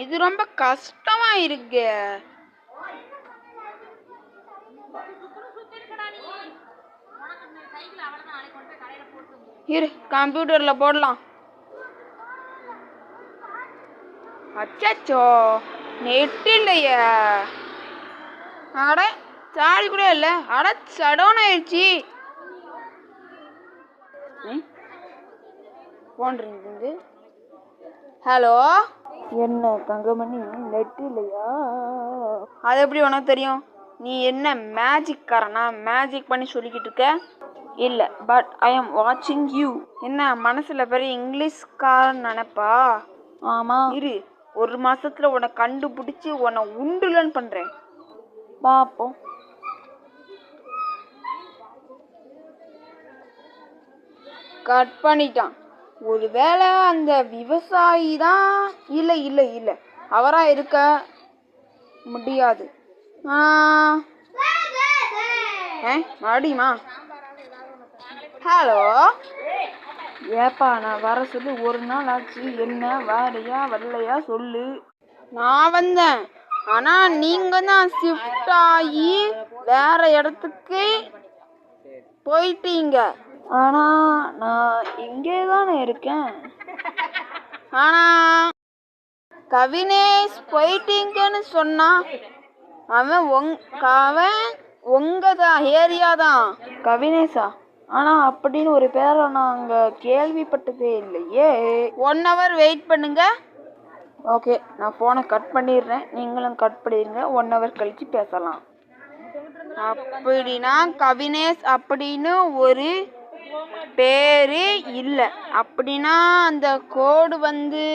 இது ரொம்ப கஷ்டமா இருக்கு. இரு, கம்ப்யூட்டர்ல போடலாம். அச்சோ, நெட் இல்லையா? அட, சார்ஜ் கூட இல்லை. அட, சடவுன் ஆயிடுச்சு. போன்றது. ஹலோ, என்ன தங்கமணி, நெட் இல்லையா? அது எப்படி உனக்கு தெரியும்? நீ என்ன மேஜிக் காரனா? மேஜிக் பண்ணி சொல்லிக்கிட்டு இருக்க? இல்லை, பட் ஐ எம் வாட்சிங் யூ. என்ன மனசுல பெரிய இங்கிலீஷ்காரன் நினைப்பா? ஆமா. இரு, 1 மாசத்துல உன்னை கண்டுபிடிச்சி உன்னை உண்டுலன்னு பண்றேன். பாப்போம். கட் பண்ணிட்டான். ஒருவேளை அந்த விவசாயி தான். இல்லை இல்லை இல்லை, அவரா இருக்க முடியாது. மறுபடியுமா? ஹலோ, ஏப்பா நான் வர சொல்லி 1 நாள் ஆச்சு. என்ன வேலையா வரலையா சொல்லு. நான் வந்தேன், ஆனா நீங்க தான் ஷிஃப்ட் ஆகி வேற இடத்துக்கு போயிட்டீங்க. ஆனா நான் இங்கே தானே இருக்கேன். ஆனா கவினேஷ் போயிட்டீங்கன்னு சொன்னா. அவன் உங்க ஏரியா தான். கவினேஷா? ஆனா அப்படின்னு ஒரு பேரை நாங்க கேள்விப்பட்டதே இல்லையே. 1 hour வெயிட் பண்ணுங்க. ஓகே, நான் போனை கட் பண்ணிடுறேன், நீங்களும் கட் பண்ணிடுங்க. 1 hour கழிச்சு பேசலாம். அப்படின்னா கவினேஷ் அப்படின்னு ஒரு பேரு இல்லை. அப்படின்னா அந்த கோடு வந்து